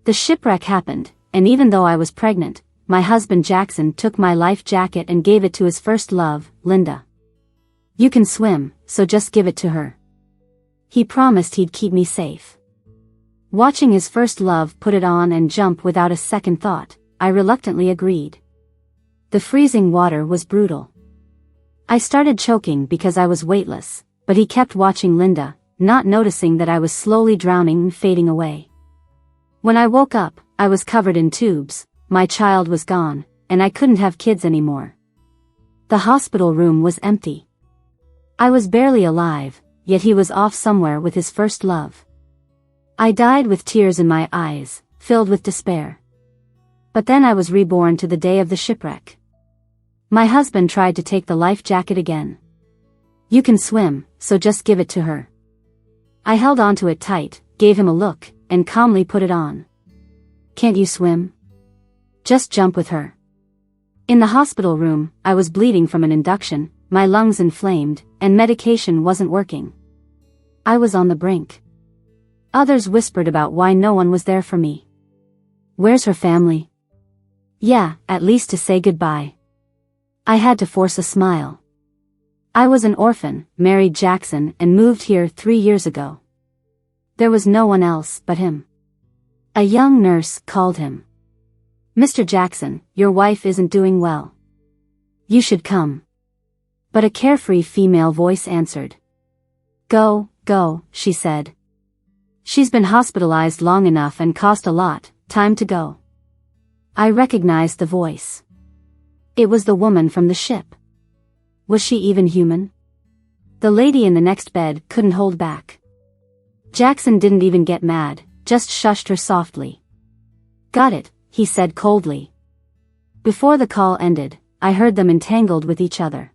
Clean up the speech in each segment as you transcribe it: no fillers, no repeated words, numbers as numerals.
The shipwreck happened, and even though I was pregnant, my husband Jackson took my life jacket and gave it to his first love, Linda. You can swim, so just give it to her. He promised he'd keep me safe. Watching his first love put it on and jump without a second thought, I reluctantly agreed. The freezing water was brutal. I started choking because I was weightless, but he kept watching Linda, not noticing that I was slowly drowning and fading away. When I woke up, I was covered in tubes, my child was gone, and I couldn't have kids anymore. The hospital room was empty. I was barely alive, yet he was off somewhere with his first love. I died with tears in my eyes, filled with despair. But then I was reborn to the day of the shipwreck. My husband tried to take the life jacket again. You can swim, so just give it to her. I held onto it tight, gave him a look, and calmly put it on. Can't you swim? Just jump with her. In the hospital room, I was bleeding from an induction, my lungs inflamed, and medication wasn't working. I was on the brink. Others whispered about why no one was there for me. Where's her family? Yeah, at least to say goodbye. I had to force a smile. I was an orphan, married Jackson, and moved here 3 years ago. There was no one else but him. A young nurse called him. Mr. Jackson, your wife isn't doing well. You should come. But a carefree female voice answered. Go, she said. She's been hospitalized long enough and cost a lot, time to go. I recognized the voice. It was the woman from the ship. Was she even human? The lady in the next bed couldn't hold back. Jackson didn't even get mad, just shushed her softly. Got it, he said coldly. Before the call ended, I heard them entangled with each other.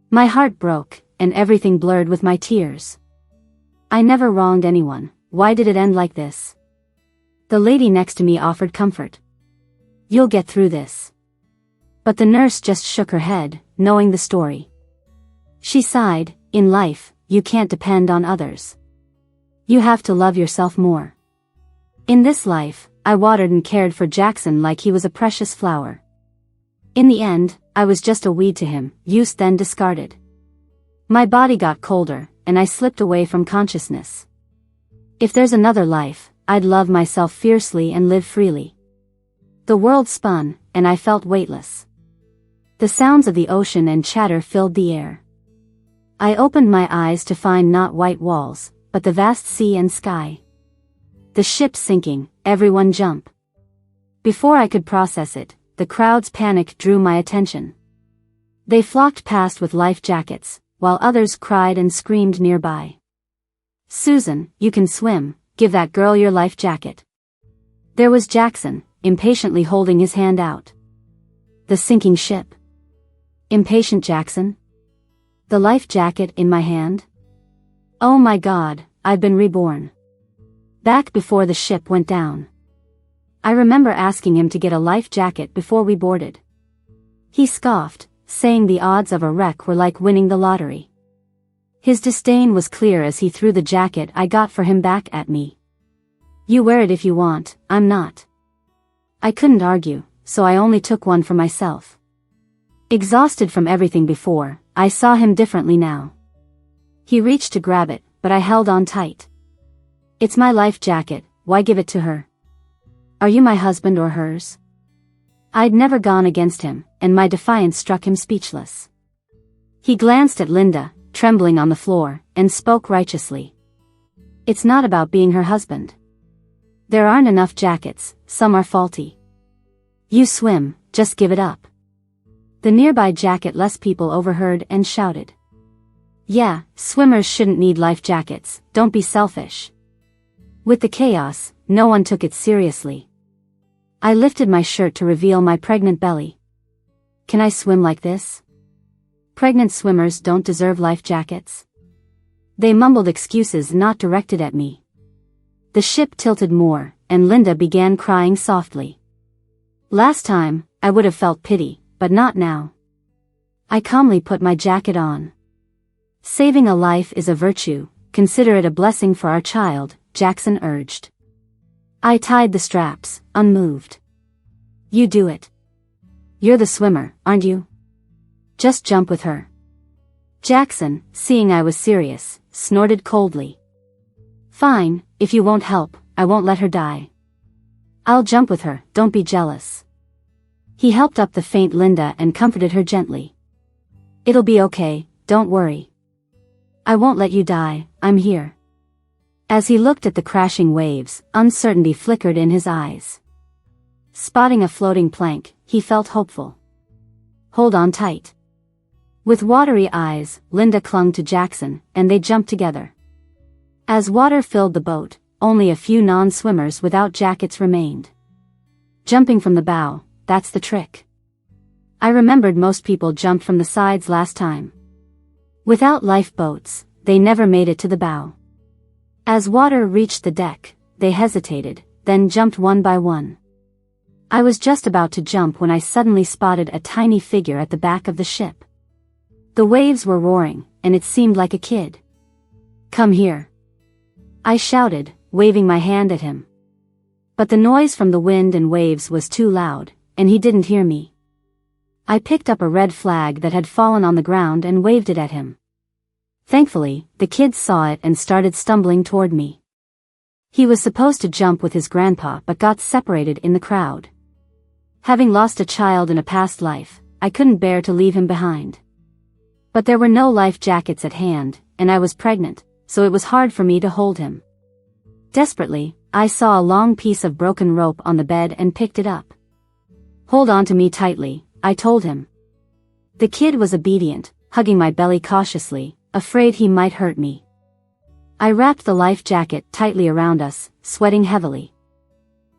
My heart broke, and everything blurred with my tears. I never wronged anyone, why did it end like this? The lady next to me offered comfort. You'll get through this. But the nurse just shook her head, knowing the story. She sighed, in life, you can't depend on others. You have to love yourself more. In this life, I watered and cared for Jackson like he was a precious flower. In the end, I was just a weed to him, used then discarded. My body got colder, and I slipped away from consciousness. If there's another life, I'd love myself fiercely and live freely. The world spun, and I felt weightless. The sounds of the ocean and chatter filled the air. I opened my eyes to find not white walls, but the vast sea and sky. The ship sinking, everyone jump. Before I could process it, the crowd's panic drew my attention. They flocked past with life jackets, while others cried and screamed nearby. Susan, you can swim, give that girl your life jacket. There was Jackson, impatiently holding his hand out. The sinking ship. Impatient Jackson? The life jacket in my hand? Oh my God, I've been reborn. Back before the ship went down. I remember asking him to get a life jacket before we boarded. He scoffed, saying the odds of a wreck were like winning the lottery. His disdain was clear as he threw the jacket I got for him back at me. You wear it if you want, I'm not. I couldn't argue, so I only took one for myself. Exhausted from everything before, I saw him differently now. He reached to grab it, but I held on tight. It's my life jacket, why give it to her? Are you my husband or hers? I'd never gone against him, and my defiance struck him speechless. He glanced at Linda, trembling on the floor, and spoke righteously. It's not about being her husband. There aren't enough jackets, some are faulty. You swim, just give it up. The nearby jacketless people overheard and shouted. Yeah, swimmers shouldn't need life jackets, don't be selfish. With the chaos, no one took it seriously. I lifted my shirt to reveal my pregnant belly. Can I swim like this? Pregnant swimmers don't deserve life jackets. They mumbled excuses not directed at me. The ship tilted more, and Linda began crying softly. Last time, I would have felt pity, but not now. I calmly put my jacket on. Saving a life is a virtue, consider it a blessing for our child, Jackson urged. I tied the straps, unmoved. You do it. You're the swimmer, aren't you? Just jump with her. Jackson, seeing I was serious, snorted coldly. Fine, if you won't help, I won't let her die. I'll jump with her, don't be jealous. He helped up the faint Linda and comforted her gently. It'll be okay, don't worry. I won't let you die, I'm here. As he looked at the crashing waves, uncertainty flickered in his eyes. Spotting a floating plank, he felt hopeful. Hold on tight. With watery eyes, Linda clung to Jackson, and they jumped together. As water filled the boat, only a few non-swimmers without jackets remained. Jumping from the bow, that's the trick. I remembered most people jumped from the sides last time. Without lifeboats, they never made it to the bow. As water reached the deck, they hesitated, then jumped one by one. I was just about to jump when I suddenly spotted a tiny figure at the back of the ship. The waves were roaring, and it seemed like a kid. Come here. I shouted, waving my hand at him. But the noise from the wind and waves was too loud, and he didn't hear me. I picked up a red flag that had fallen on the ground and waved it at him. Thankfully, the kid saw it and started stumbling toward me. He was supposed to jump with his grandpa but got separated in the crowd. Having lost a child in a past life, I couldn't bear to leave him behind. But there were no life jackets at hand, and I was pregnant, so it was hard for me to hold him. Desperately, I saw a long piece of broken rope on the bed and picked it up. Hold on to me tightly, I told him. The kid was obedient, hugging my belly cautiously, afraid he might hurt me. I wrapped the life jacket tightly around us, sweating heavily.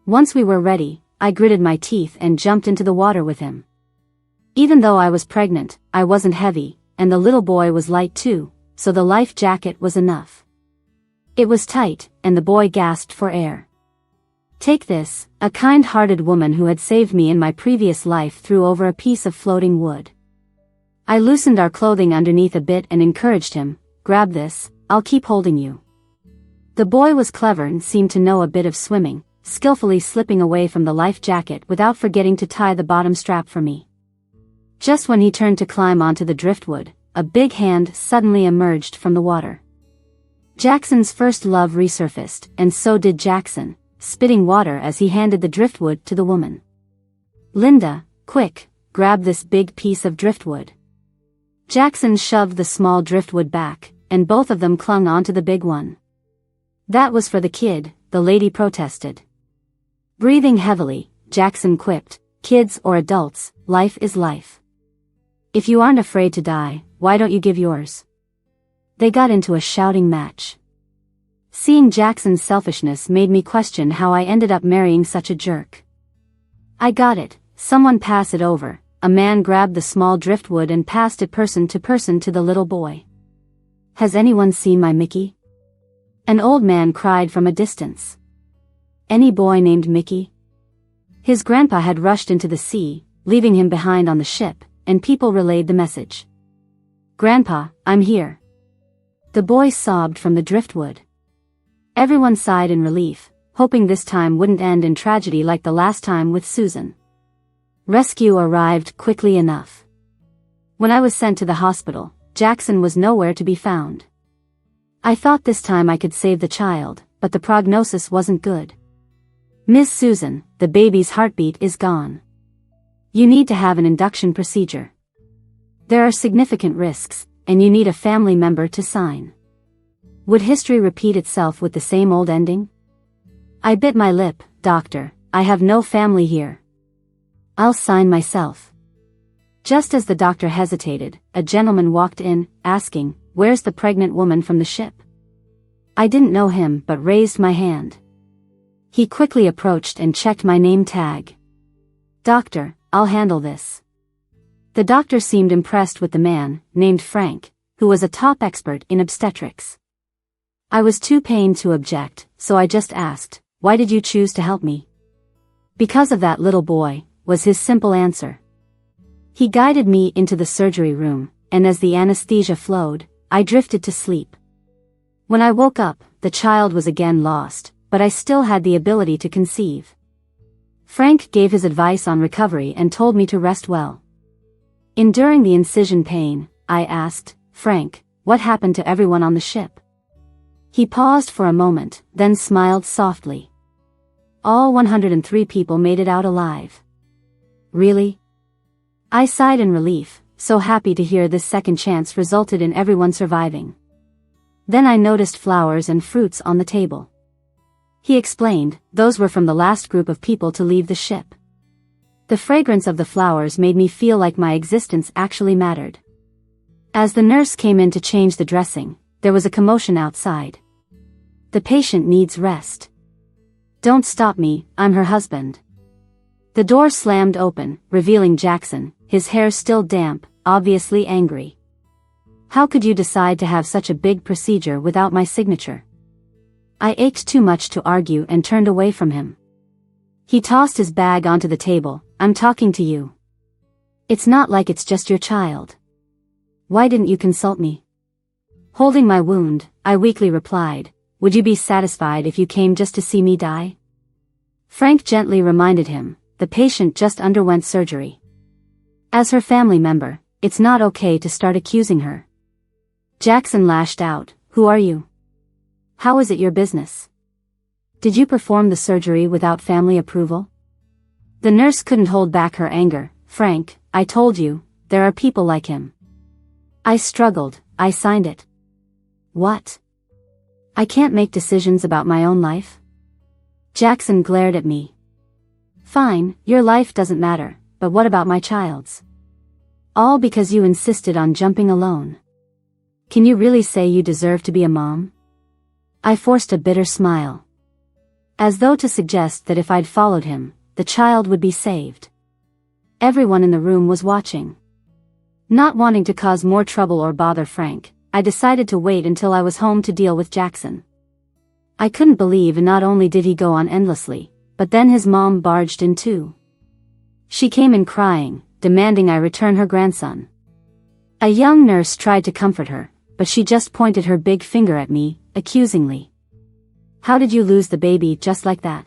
Once we were ready, I gritted my teeth and jumped into the water with him. Even though I was pregnant, I wasn't heavy, and the little boy was light too, so the life jacket was enough. It was tight, and the boy gasped for air. Take this, a kind-hearted woman who had saved me in my previous life threw over a piece of floating wood. I loosened our clothing underneath a bit and encouraged him, grab this, I'll keep holding you. The boy was clever and seemed to know a bit of swimming, skillfully slipping away from the life jacket without forgetting to tie the bottom strap for me. Just when he turned to climb onto the driftwood, a big hand suddenly emerged from the water. Jackson's first love resurfaced, and so did Jackson, spitting water as he handed the driftwood to the woman. Linda, quick, grab this big piece of driftwood. Jackson shoved the small driftwood back, and both of them clung onto the big one. That was for the kid, the lady protested. Breathing heavily, Jackson quipped, kids or adults, life is life. If you aren't afraid to die, why don't you give yours? They got into a shouting match. Seeing Jackson's selfishness made me question how I ended up marrying such a jerk. I got it, someone pass it over. A man grabbed the small driftwood and passed it person to the little boy. Has anyone seen my Mickey? An old man cried from a distance. Any boy named Mickey? His grandpa had rushed into the sea, leaving him behind on the ship, and people relayed the message. Grandpa, I'm here. The boy sobbed from the driftwood. Everyone sighed in relief, hoping this time wouldn't end in tragedy like the last time with Susan. Rescue arrived quickly enough. When I was sent to the hospital, Jackson was nowhere to be found. I thought this time I could save the child, but the prognosis wasn't good. Miss Susan, the baby's heartbeat is gone. You need to have an induction procedure. There are significant risks, and you need a family member to sign. Would history repeat itself with the same old ending? I bit my lip, doctor, I have no family here. I'll sign myself. Just as the doctor hesitated, a gentleman walked in, asking, where's the pregnant woman from the ship? I didn't know him but raised my hand. He quickly approached and checked my name tag. Doctor, I'll handle this. The doctor seemed impressed with the man, named Frank, who was a top expert in obstetrics. I was too pained to object, so I just asked, why did you choose to help me? Because of that little boy, was his simple answer. He guided me into the surgery room, and as the anesthesia flowed, I drifted to sleep. When I woke up, the child was again lost, but I still had the ability to conceive. Frank gave his advice on recovery and told me to rest well. Enduring the incision pain, I asked, "Frank, what happened to everyone on the ship?" He paused for a moment, then smiled softly. "All 103 people made it out alive." "Really?" I sighed in relief, so happy to hear this second chance resulted in everyone surviving. Then I noticed flowers and fruits on the table. He explained, those were from the last group of people to leave the ship. The fragrance of the flowers made me feel like my existence actually mattered. As the nurse came in to change the dressing, there was a commotion outside. "The patient needs rest." "Don't stop me, I'm her husband." The door slammed open, revealing Jackson, his hair still damp, obviously angry. "How could you decide to have such a big procedure without my signature?" I ached too much to argue and turned away from him. He tossed his bag onto the table. "I'm talking to you. It's not like it's just your child. Why didn't you consult me?" Holding my wound, I weakly replied, "Would you be satisfied if you came just to see me die?" Frank gently reminded him, "The patient just underwent surgery. As her family member, it's not okay to start accusing her." Jackson lashed out, "Who are you? How is it your business? Did you perform the surgery without family approval?" The nurse couldn't hold back her anger. "Frank, I told you, there are people like him." I struggled. "I signed it." "What? I can't make decisions about my own life?" Jackson glared at me. "Fine, your life doesn't matter, but what about my child's? All because you insisted on jumping alone. Can you really say you deserve to be a mom?" I forced a bitter smile, as though to suggest that if I'd followed him, the child would be saved. Everyone in the room was watching. Not wanting to cause more trouble or bother Frank, I decided to wait until I was home to deal with Jackson. I couldn't believe not only did he go on endlessly, but then his mom barged in too. She came in crying, demanding I return her grandson. A young nurse tried to comfort her, but she just pointed her big finger at me, accusingly. "How did you lose the baby just like that?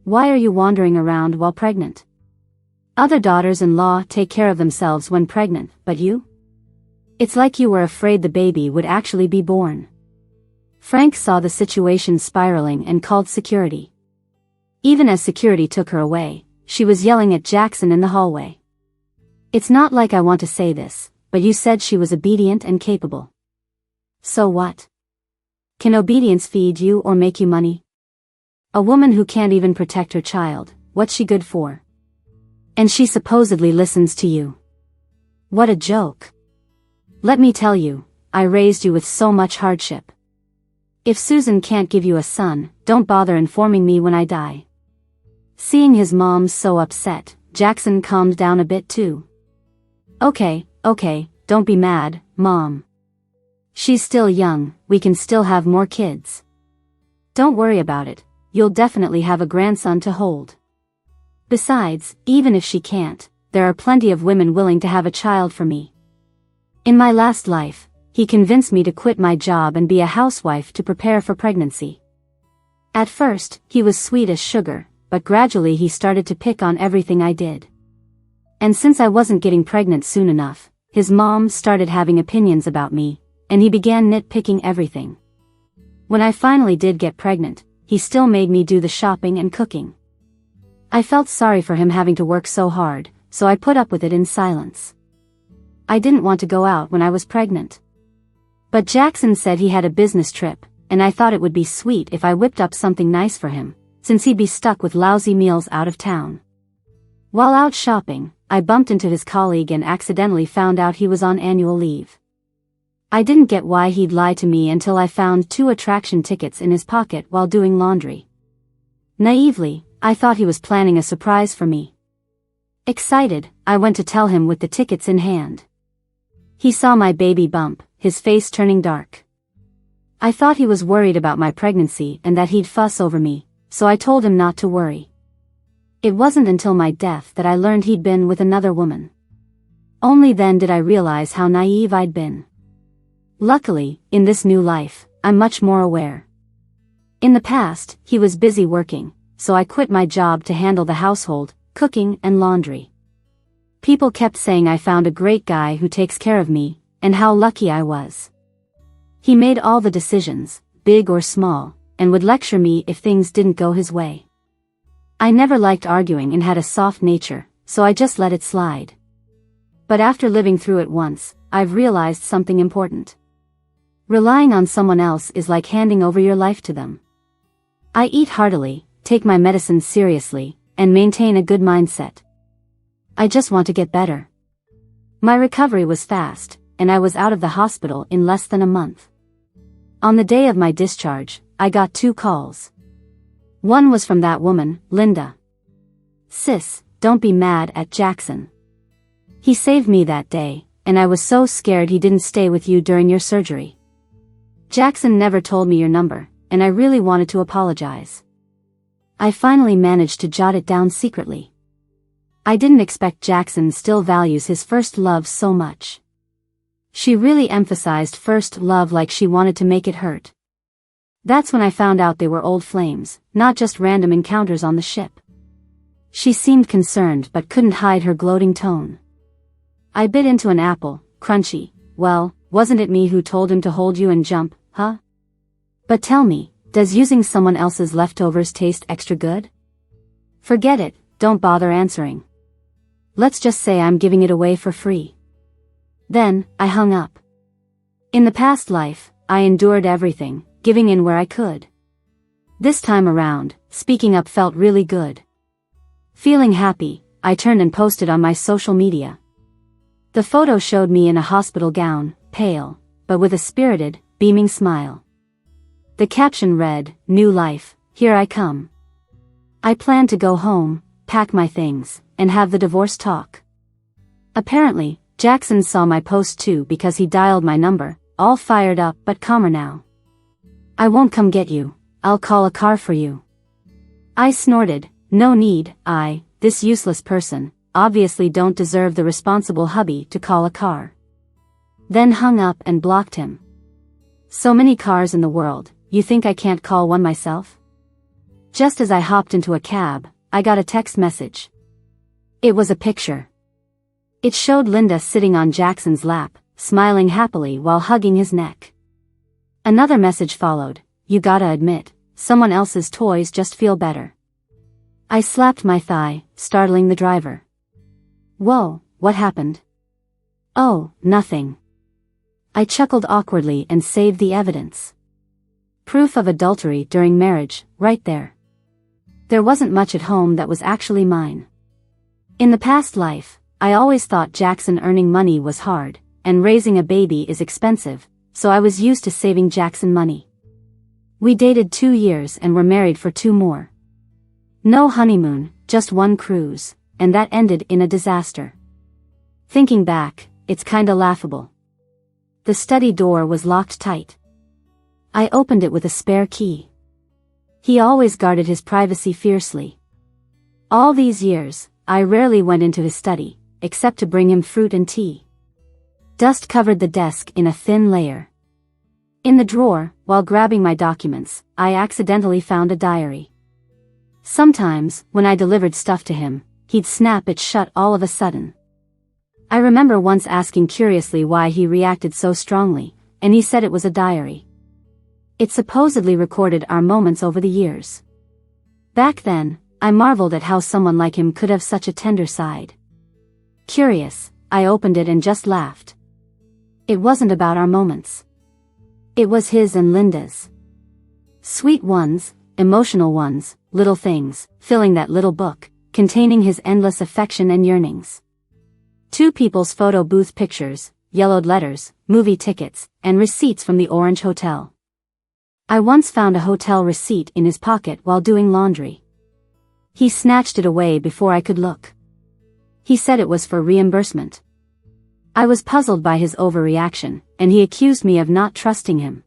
Why are you wandering around while pregnant? Other daughters-in-law take care of themselves when pregnant, but you? It's like you were afraid the baby would actually be born." Frank saw the situation spiraling and called security. Even as security took her away, she was yelling at Jackson in the hallway. "It's not like I want to say this, but you said she was obedient and capable. So what? Can obedience feed you or make you money? A woman who can't even protect her child, what's she good for? And she supposedly listens to you. What a joke. Let me tell you, I raised you with so much hardship. If Susan can't give you a son, don't bother informing me when I die." Seeing his mom so upset, Jackson calmed down a bit too. Okay, don't be mad, Mom. She's still young, we can still have more kids. Don't worry about it, you'll definitely have a grandson to hold. Besides, even if she can't, there are plenty of women willing to have a child for me. In my last life, he convinced me to quit my job and be a housewife to prepare for pregnancy. At first, he was sweet as sugar, but gradually he started to pick on everything I did. And since I wasn't getting pregnant soon enough, his mom started having opinions about me, and he began nitpicking everything. When I finally did get pregnant, he still made me do the shopping and cooking. I felt sorry for him having to work so hard, so I put up with it in silence. I didn't want to go out when I was pregnant. But Jackson said he had a business trip, and I thought it would be sweet if I whipped up something nice for him, since he'd be stuck with lousy meals out of town. While out shopping, I bumped into his colleague and accidentally found out he was on annual leave. I didn't get why he'd lie to me until I found 2 attraction tickets in his pocket while doing laundry. Naively, I thought he was planning a surprise for me. Excited, I went to tell him with the tickets in hand. He saw my baby bump, his face turning dark. I thought he was worried about my pregnancy and that he'd fuss over me, so I told him not to worry. It wasn't until my death that I learned he'd been with another woman. Only then did I realize how naive I'd been. Luckily, in this new life, I'm much more aware. In the past, he was busy working, so I quit my job to handle the household, cooking and laundry. People kept saying I found a great guy who takes care of me, and how lucky I was. He made all the decisions, big or small, and would lecture me if things didn't go his way. I never liked arguing and had a soft nature, so I just let it slide. But after living through it once, I've realized something important. Relying on someone else is like handing over your life to them. I eat heartily, take my medicine seriously, and maintain a good mindset. I just want to get better. My recovery was fast, and I was out of the hospital in less than a month. On the day of my discharge, I got 2 calls. One was from that woman, Linda. "Sis, don't be mad at Jackson. He saved me that day, and I was so scared he didn't stay with you during your surgery. Jackson never told me your number, and I really wanted to apologize." I finally managed to jot it down secretly. I didn't expect Jackson still values his first love so much. She really emphasized first love like she wanted to make it hurt. That's when I found out they were old flames, not just random encounters on the ship. She seemed concerned but couldn't hide her gloating tone. I bit into an apple, crunchy. "Well, wasn't it me who told him to hold you and jump, huh? But tell me, does using someone else's leftovers taste extra good? Forget it, don't bother answering. Let's just say I'm giving it away for free." Then, I hung up. In the past life, I endured everything, giving in where I could. This time around, speaking up felt really good. Feeling happy, I turned and posted on my social media. The photo showed me in a hospital gown, pale, but with a spirited, beaming smile. The caption read, "New life, here I come." I planned to go home, pack my things, and have the divorce talk. Apparently, Jackson saw my post too because he dialed my number, all fired up but calmer now. "I won't come get you, I'll call a car for you." I snorted, "No need, this useless person, obviously don't deserve the responsible hubby to call a car." Then hung up and blocked him. So many cars in the world, you think I can't call one myself? Just as I hopped into a cab, I got a text message. It was a picture. It showed Linda sitting on Jackson's lap, smiling happily while hugging his neck. Another message followed, "You gotta admit, someone else's toys just feel better." I slapped my thigh, startling the driver. "Whoa, what happened?" "Oh, nothing." I chuckled awkwardly and saved the evidence. Proof of adultery during marriage, right there. There wasn't much at home that was actually mine. In the past life, I always thought Jackson earning money was hard, and raising a baby is expensive, so I was used to saving Jackson money. We dated 2 years and were married for 2 more. No honeymoon, just one cruise, and that ended in a disaster. Thinking back, it's kinda laughable. The study door was locked tight. I opened it with a spare key. He always guarded his privacy fiercely. All these years, I rarely went into his study, except to bring him fruit and tea. Dust covered the desk in a thin layer. In the drawer, while grabbing my documents, I accidentally found a diary. Sometimes, when I delivered stuff to him, he'd snap it shut all of a sudden. I remember once asking curiously why he reacted so strongly, and he said it was a diary. It supposedly recorded our moments over the years. Back then, I marveled at how someone like him could have such a tender side. Curious, I opened it and just laughed. It wasn't about our moments. It was his and Linda's. Sweet ones, emotional ones, little things, filling that little book, containing his endless affection and yearnings. 2 people's photo booth pictures, yellowed letters, movie tickets, and receipts from the Orange Hotel. I once found a hotel receipt in his pocket while doing laundry. He snatched it away before I could look. He said it was for reimbursement. I was puzzled by his overreaction, and he accused me of not trusting him.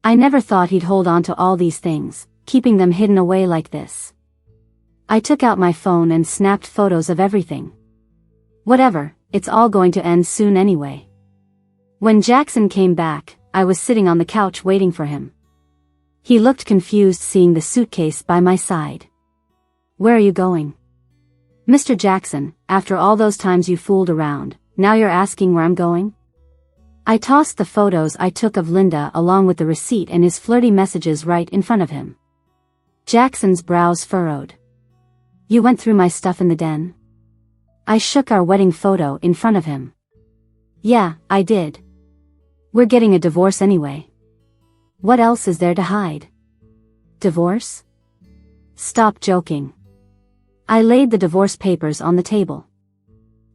I never thought he'd hold on to all these things, keeping them hidden away like this. I took out my phone and snapped photos of everything. Whatever, it's all going to end soon anyway. When Jackson came back, I was sitting on the couch waiting for him. He looked confused seeing the suitcase by my side. Where are you going? Mr. Jackson, after all those times you fooled around, now you're asking where I'm going? I tossed the photos I took of Linda along with the receipt and his flirty messages right in front of him. Jackson's brows furrowed. You went through my stuff in the den? I shook our wedding photo in front of him. Yeah, I did. We're getting a divorce anyway. What else is there to hide? Divorce? Stop joking. I laid the divorce papers on the table.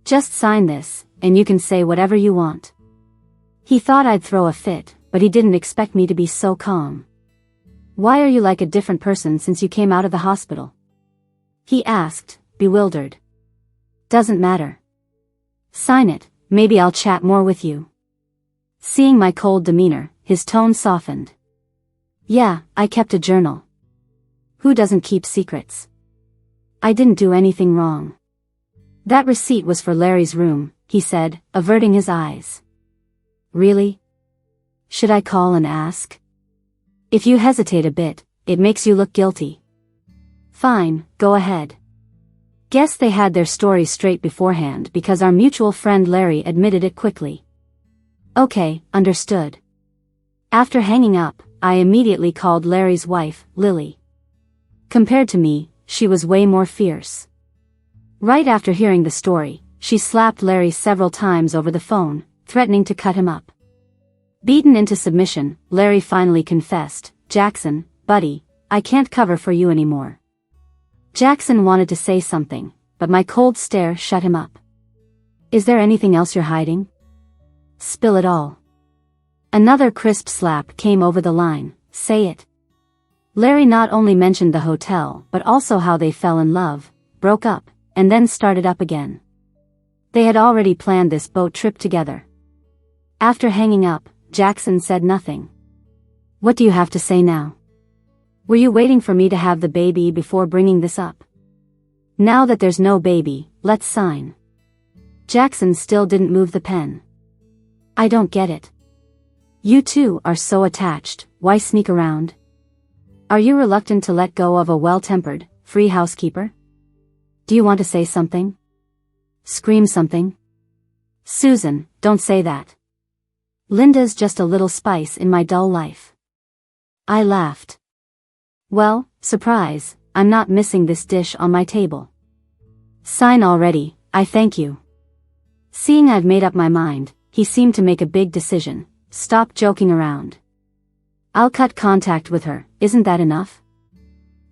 Just sign this, and you can say whatever you want. He thought I'd throw a fit, but he didn't expect me to be so calm. Why are you like a different person since you came out of the hospital? He asked, bewildered. Doesn't matter. Sign it, maybe I'll chat more with you. Seeing my cold demeanor, his tone softened. Yeah, I kept a journal. Who doesn't keep secrets? I didn't do anything wrong. That receipt was for Larry's room, he said, averting his eyes. Really? Should I call and ask? If you hesitate a bit, it makes you look guilty. Fine, go ahead. Guess they had their story straight beforehand because our mutual friend Larry admitted it quickly. Okay, understood. After hanging up, I immediately called Larry's wife, Lily. Compared to me, she was way more fierce. Right after hearing the story, she slapped Larry several times over the phone, threatening to cut him up. Beaten into submission, Larry finally confessed, Jackson, buddy, I can't cover for you anymore. Jackson wanted to say something, but my cold stare shut him up. Is there anything else you're hiding? Spill it all. Another crisp slap came over the line, say it. Larry not only mentioned the hotel but also how they fell in love, broke up, and then started up again. They had already planned this boat trip together. After hanging up, Jackson said nothing. What do you have to say now? Were you waiting for me to have the baby before bringing this up? Now that there's no baby, let's sign. Jackson still didn't move the pen. I don't get it. You two are so attached, why sneak around? Are you reluctant to let go of a well-tempered, free housekeeper? Do you want to say something? Scream something? Susan, don't say that. Linda's just a little spice in my dull life. I laughed. Well, surprise, I'm not missing this dish on my table. Sign already, I thank you. Seeing I've made up my mind, he seemed to make a big decision. Stop joking around. I'll cut contact with her, isn't that enough?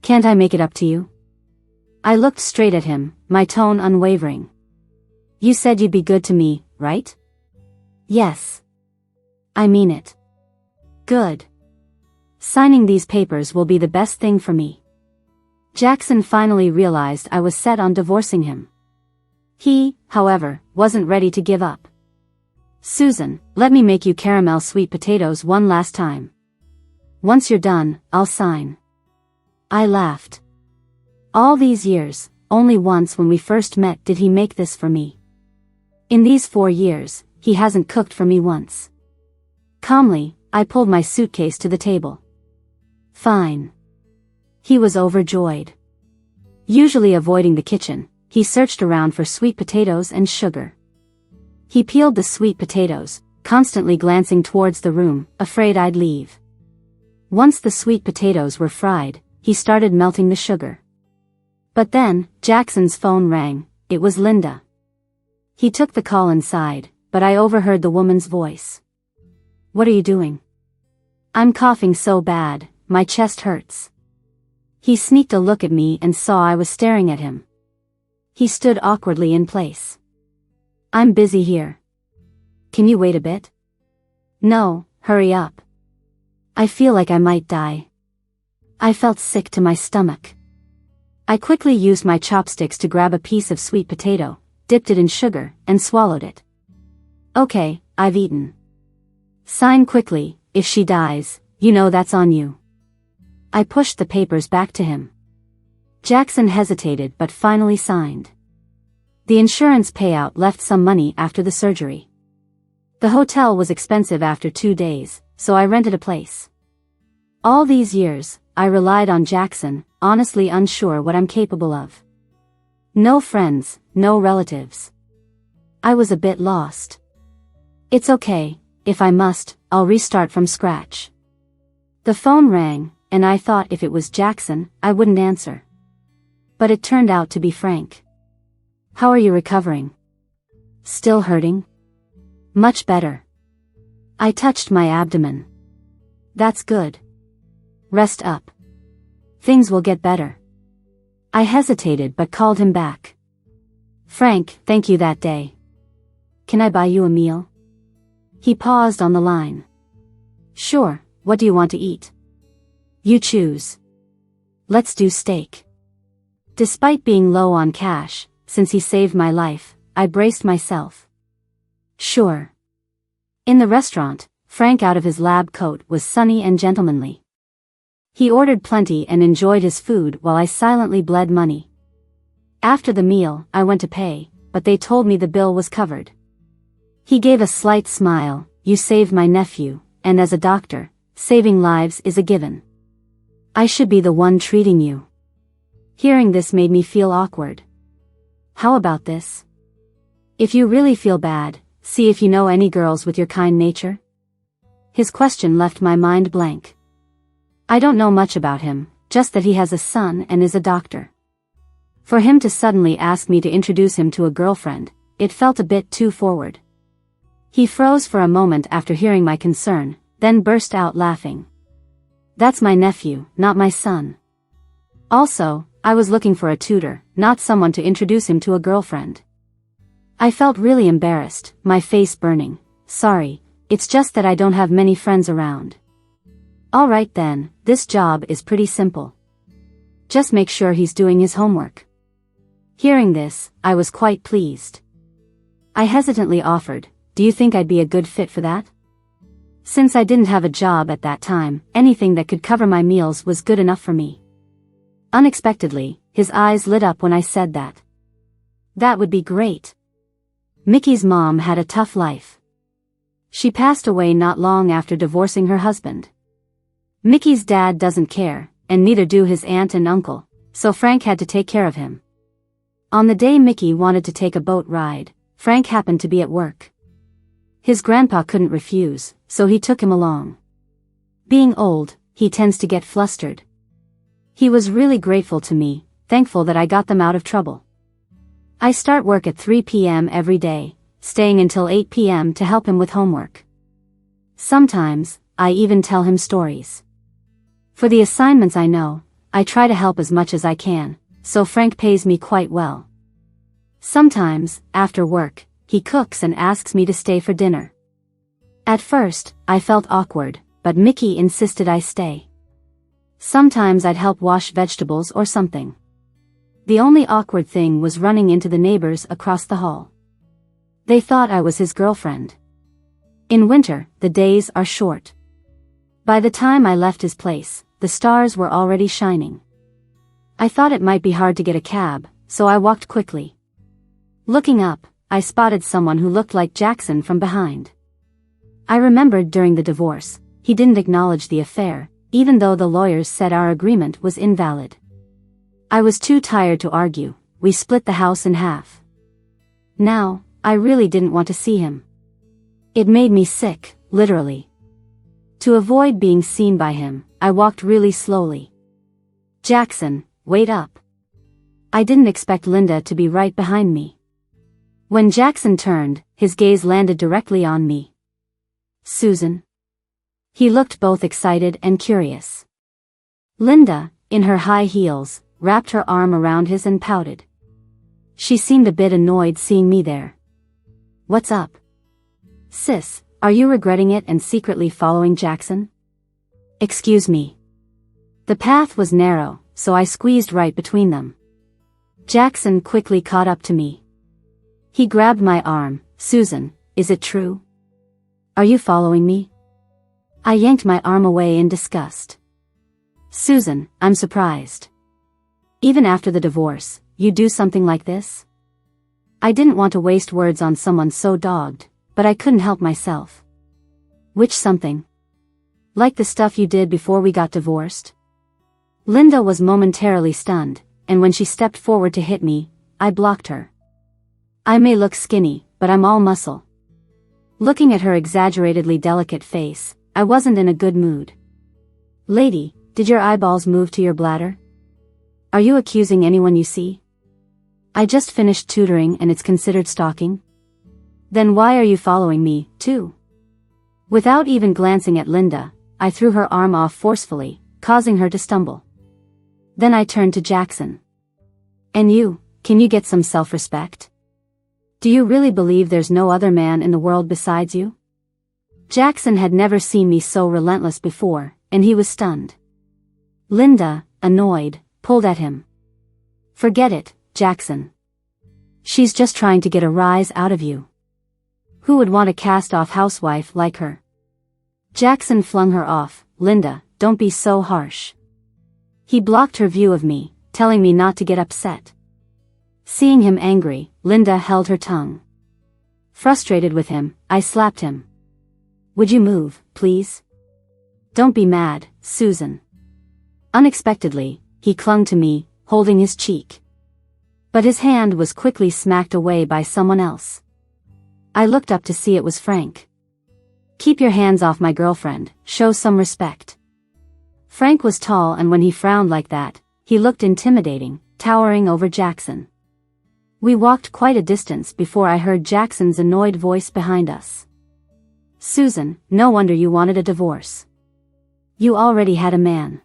Can't I make it up to you? I looked straight at him, my tone unwavering. You said you'd be good to me, right? Yes. I mean it. Good. Signing these papers will be the best thing for me. Jackson finally realized I was set on divorcing him. He, however, wasn't ready to give up. Susan, let me make you caramel sweet potatoes one last time. Once you're done, I'll sign. I laughed. All these years, only once when we first met did he make this for me. In these 4 years, he hasn't cooked for me once. Calmly, I pulled my suitcase to the table. Fine. He was overjoyed. Usually avoiding the kitchen, he searched around for sweet potatoes and sugar. He peeled the sweet potatoes, constantly glancing towards the room, afraid I'd leave. Once the sweet potatoes were fried, he started melting the sugar. But then, Jackson's phone rang. It was Linda. He took the call inside, but I overheard the woman's voice. What are you doing? I'm coughing so bad, my chest hurts. He sneaked a look at me and saw I was staring at him. He stood awkwardly in place. I'm busy here. Can you wait a bit? No, hurry up. I feel like I might die. I felt sick to my stomach. I quickly used my chopsticks to grab a piece of sweet potato, dipped it in sugar, and swallowed it. Okay, I've eaten. Sign quickly, if she dies, you know that's on you. I pushed the papers back to him. Jackson hesitated but finally signed. The insurance payout left some money after the surgery. The hotel was expensive after 2 days, so I rented a place. All these years, I relied on Jackson, honestly unsure what I'm capable of. No friends, no relatives. I was a bit lost. It's okay, if I must, I'll restart from scratch. The phone rang, and I thought if it was Jackson, I wouldn't answer. But it turned out to be Frank. How are you recovering? Still hurting? Much better. I touched my abdomen. That's good. Rest up. Things will get better. I hesitated but called him back. Frank, thank you that day. Can I buy you a meal? He paused on the line. Sure, what do you want to eat? You choose. Let's do steak. Despite being low on cash, since he saved my life, I braced myself. Sure. In the restaurant, Frank out of his lab coat was sunny and gentlemanly. He ordered plenty and enjoyed his food while I silently bled money. After the meal, I went to pay, but they told me the bill was covered. He gave a slight smile. You saved my nephew, and as a doctor, saving lives is a given. I should be the one treating you. Hearing this made me feel awkward. How about this? If you really feel bad, see if you know any girls with your kind nature? His question left my mind blank. I don't know much about him, just that he has a son and is a doctor. For him to suddenly ask me to introduce him to a girlfriend, it felt a bit too forward. He froze for a moment after hearing my concern, then burst out laughing. That's my nephew, not my son. Also, I was looking for a tutor, not someone to introduce him to a girlfriend. I felt really embarrassed, my face burning. Sorry, it's just that I don't have many friends around. Alright then, this job is pretty simple. Just make sure he's doing his homework. Hearing this, I was quite pleased. I hesitantly offered, do you think I'd be a good fit for that? Since I didn't have a job at that time, anything that could cover my meals was good enough for me. Unexpectedly, his eyes lit up when I said that. That would be great. Mickey's mom had a tough life. She passed away not long after divorcing her husband. Mickey's dad doesn't care, and neither do his aunt and uncle, so Frank had to take care of him. On the day Mickey wanted to take a boat ride, Frank happened to be at work. His grandpa couldn't refuse, so he took him along. Being old, he tends to get flustered. He was really grateful to me, thankful that I got them out of trouble. I start work at 3 p.m. every day, staying until 8 p.m. to help him with homework. Sometimes, I even tell him stories. For the assignments I know, I try to help as much as I can, so Frank pays me quite well. Sometimes, after work, he cooks and asks me to stay for dinner. At first, I felt awkward, but Mickey insisted I stay. Sometimes I'd help wash vegetables or something. The only awkward thing was running into the neighbors across the hall. They thought I was his girlfriend. In winter, the days are short. By the time I left his place, the stars were already shining. I thought it might be hard to get a cab, so I walked quickly. Looking up, I spotted someone who looked like Jackson from behind. I remembered during the divorce, he didn't acknowledge the affair, even though the lawyers said our agreement was invalid. I was too tired to argue. We split the house in half. Now, I really didn't want to see him. It made me sick, literally. To avoid being seen by him, I walked really slowly. Jackson, wait up. I didn't expect Linda to be right behind me. When Jackson turned, his gaze landed directly on me. Susan. He looked both excited and curious. Linda, in her high heels, wrapped her arm around his and pouted. She seemed a bit annoyed seeing me there. What's up? Sis, are you regretting it and secretly following Jackson? Excuse me. The path was narrow, so I squeezed right between them. Jackson quickly caught up to me. He grabbed my arm. Susan, is it true? Are you following me? I yanked my arm away in disgust. Susan, I'm surprised. Even after the divorce, you do something like this? I didn't want to waste words on someone so dogged, but I couldn't help myself. Which something? Like the stuff you did before we got divorced? Linda was momentarily stunned, and when she stepped forward to hit me, I blocked her. I may look skinny, but I'm all muscle. Looking at her exaggeratedly delicate face, I wasn't in a good mood. Lady, did your eyeballs move to your bladder? Are you accusing anyone you see? I just finished tutoring and it's considered stalking? Then why are you following me, too? Without even glancing at Linda, I threw her arm off forcefully, causing her to stumble. Then I turned to Jackson. And you, can you get some self-respect? Do you really believe there's no other man in the world besides you? Jackson had never seen me so relentless before, and he was stunned. Linda, annoyed, pulled at him. Forget it, Jackson. She's just trying to get a rise out of you. Who would want a cast-off housewife like her? Jackson flung her off. Linda, don't be so harsh. He blocked her view of me, telling me not to get upset. Seeing him angry, Linda held her tongue. Frustrated with him, I slapped him. Would you move, please? Don't be mad, Susan. Unexpectedly, he clung to me, holding his cheek. But his hand was quickly smacked away by someone else. I looked up to see it was Frank. Keep your hands off my girlfriend, show some respect. Frank was tall, and when he frowned like that, he looked intimidating, towering over Jackson. We walked quite a distance before I heard Jackson's annoyed voice behind us. Susan, no wonder you wanted a divorce. You already had a man.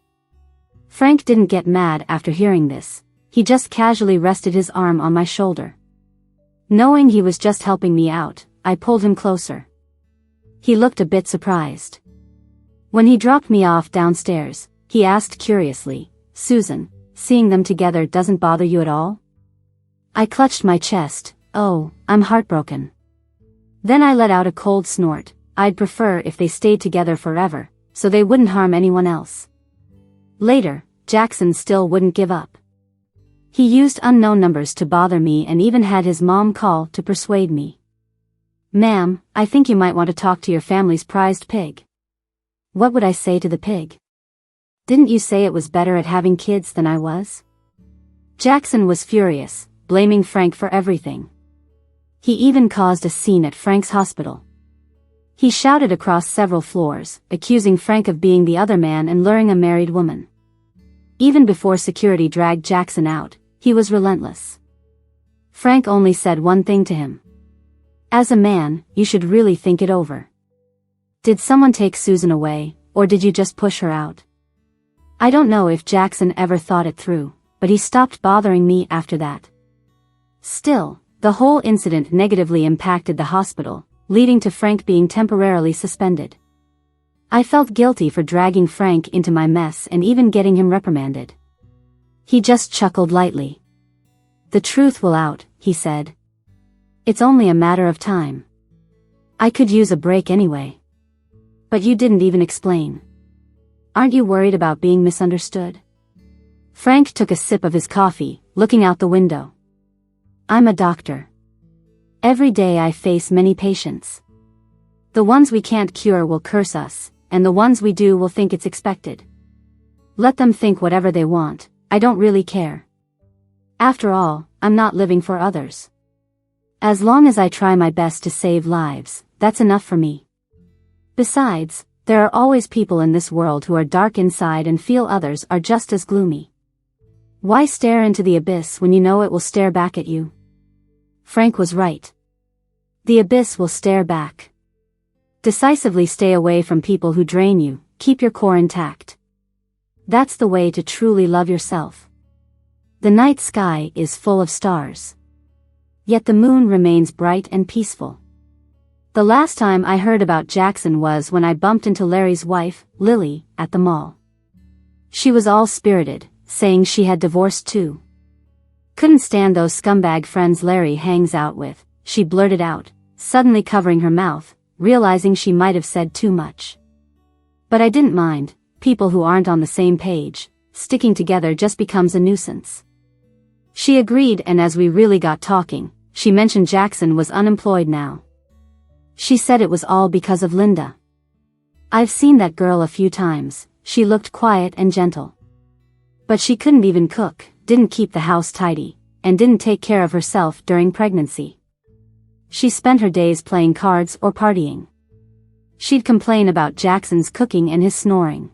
Frank didn't get mad after hearing this, he just casually rested his arm on my shoulder. Knowing he was just helping me out, I pulled him closer. He looked a bit surprised. When he dropped me off downstairs, he asked curiously, Susan, seeing them together doesn't bother you at all? I clutched my chest. Oh, I'm heartbroken. Then I let out a cold snort. I'd prefer if they stayed together forever, so they wouldn't harm anyone else. Later, Jackson still wouldn't give up. He used unknown numbers to bother me and even had his mom call to persuade me. Ma'am, I think you might want to talk to your family's prized pig. What would I say to the pig? Didn't you say it was better at having kids than I was? Jackson was furious, blaming Frank for everything. He even caused a scene at Frank's hospital. He shouted across several floors, accusing Frank of being the other man and luring a married woman. Even before security dragged Jackson out, he was relentless. Frank only said one thing to him. As a man, you should really think it over. Did someone take Susan away, or did you just push her out? I don't know if Jackson ever thought it through, but he stopped bothering me after that. Still, the whole incident negatively impacted the hospital, leading to Frank being temporarily suspended. I felt guilty for dragging Frank into my mess and even getting him reprimanded. He just chuckled lightly. The truth will out, he said. It's only a matter of time. I could use a break anyway. But you didn't even explain. Aren't you worried about being misunderstood? Frank took a sip of his coffee, looking out the window. I'm a doctor. Every day I face many patients. The ones we can't cure will curse us, and the ones we do will think it's expected. Let them think whatever they want, I don't really care. After all, I'm not living for others. As long as I try my best to save lives, that's enough for me. Besides, there are always people in this world who are dark inside and feel others are just as gloomy. Why stare into the abyss when you know it will stare back at you? Frank was right. The abyss will stare back. Decisively stay away from people who drain you, keep your core intact. That's the way to truly love yourself. The night sky is full of stars. Yet the moon remains bright and peaceful. The last time I heard about Jackson was when I bumped into Larry's wife, Lily, at the mall. She was all spirited, saying she had divorced too. Couldn't stand those scumbag friends Larry hangs out with, she blurted out, suddenly covering her mouth, realizing she might have said too much. But I didn't mind. People who aren't on the same page, sticking together just becomes a nuisance. She agreed, and as we really got talking, she mentioned Jackson was unemployed now. She said it was all because of Linda. I've seen that girl a few times. She looked quiet and gentle. But she couldn't even cook, didn't keep the house tidy, and didn't take care of herself during pregnancy. She spent her days playing cards or partying. She'd complain about Jackson's cooking and his snoring.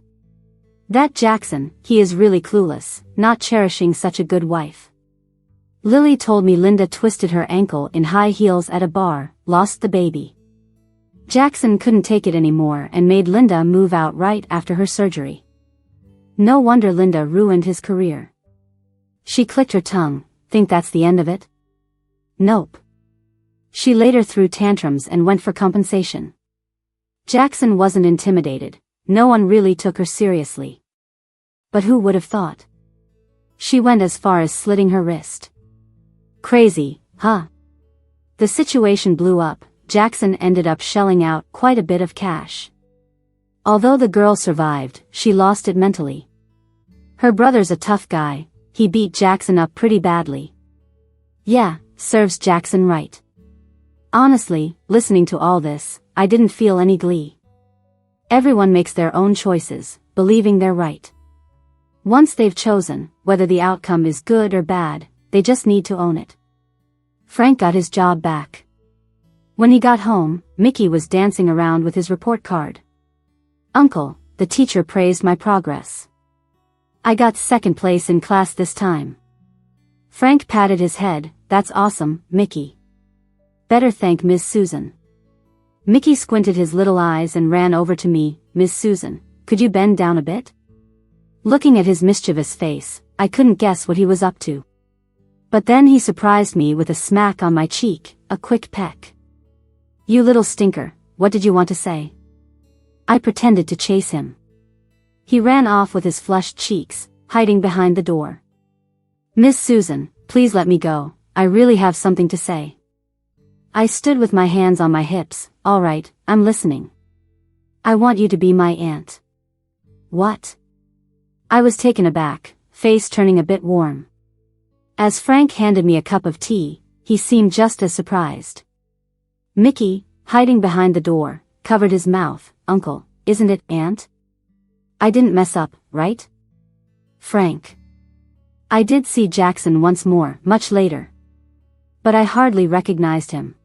That Jackson, he is really clueless, not cherishing such a good wife. Lily told me Linda twisted her ankle in high heels at a bar, lost the baby. Jackson couldn't take it anymore and made Linda move out right after her surgery. No wonder Linda ruined his career. She clicked her tongue. Think that's the end of it? Nope. She later threw tantrums and went for compensation. Jackson wasn't intimidated. No one really took her seriously. But who would have thought? She went as far as slitting her wrist. Crazy, huh? The situation blew up. Jackson ended up shelling out quite a bit of cash. Although the girl survived, she lost it mentally. Her brother's a tough guy. He beat Jackson up pretty badly. Yeah, serves Jackson right. Honestly, listening to all this, I didn't feel any glee. Everyone makes their own choices, believing they're right. Once they've chosen, whether the outcome is good or bad, they just need to own it. Frank got his job back. When he got home, Mickey was dancing around with his report card. Uncle, the teacher praised my progress. I got second place in class this time. Frank patted his head. That's awesome, Mickey. Better thank Miss Susan. Mickey squinted his little eyes and ran over to me. Miss Susan, could you bend down a bit? Looking at his mischievous face, I couldn't guess what he was up to. But then he surprised me with a smack on my cheek, a quick peck. You little stinker, what did you want to say? I pretended to chase him. He ran off with his flushed cheeks, hiding behind the door. Miss Susan, please let me go, I really have something to say. I stood with my hands on my hips. All right, I'm listening. I want you to be my aunt. What? I was taken aback, face turning a bit warm. As Frank handed me a cup of tea, he seemed just as surprised. Mickey, hiding behind the door, covered his mouth. Uncle, isn't it, Aunt? I didn't mess up, right? Frank. I did see Jackson once more, much later. But I hardly recognized him.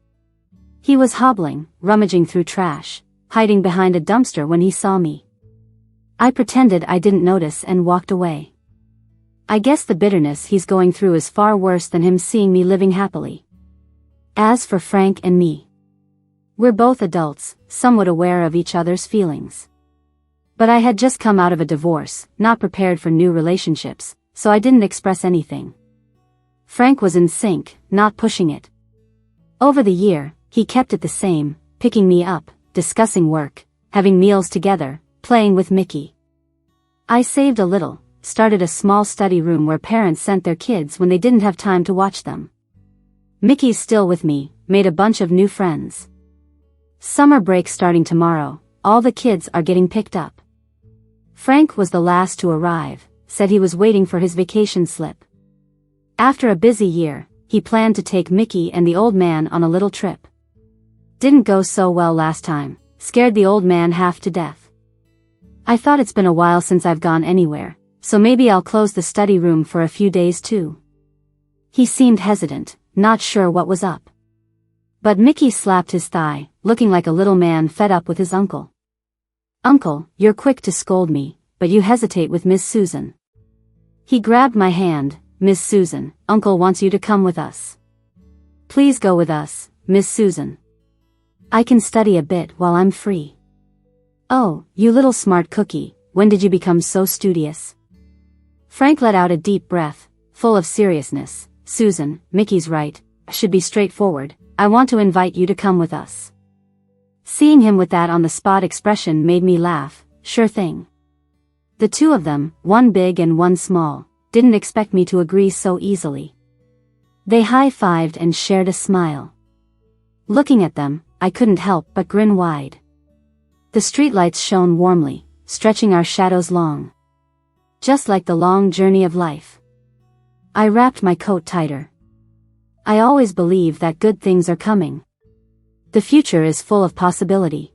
He was hobbling, rummaging through trash, hiding behind a dumpster when he saw me. I pretended I didn't notice and walked away. I guess the bitterness he's going through is far worse than him seeing me living happily. As for Frank and me, we're both adults, somewhat aware of each other's feelings. But I had just come out of a divorce, not prepared for new relationships, so I didn't express anything. Frank was in sync, not pushing it. Over the year, he kept it the same, picking me up, discussing work, having meals together, playing with Mickey. I saved a little, started a small study room where parents sent their kids when they didn't have time to watch them. Mickey's still with me, made a bunch of new friends. Summer break starting tomorrow, all the kids are getting picked up. Frank was the last to arrive, said he was waiting for his vacation slip. After a busy year, he planned to take Mickey and the old man on a little trip. Didn't go so well last time, scared the old man half to death. I thought it's been a while since I've gone anywhere, so maybe I'll close the study room for a few days too. He seemed hesitant, not sure what was up. But Mickey slapped his thigh, looking like a little man fed up with his uncle. Uncle, you're quick to scold me, but you hesitate with Miss Susan. He grabbed my hand. Miss Susan, Uncle wants you to come with us. Please go with us, Miss Susan. I can study a bit while I'm free. Oh, you little smart cookie, when did you become so studious? Frank let out a deep breath, full of seriousness. Susan, Mickey's right, I should be straightforward. I want to invite you to come with us. Seeing him with that on-the-spot expression made me laugh. Sure thing. The two of them, one big and one small, didn't expect me to agree so easily. They high-fived and shared a smile. Looking at them, I couldn't help but grin wide. The streetlights shone warmly, stretching our shadows long. Just like the long journey of life. I wrapped my coat tighter. I always believe that good things are coming. The future is full of possibility.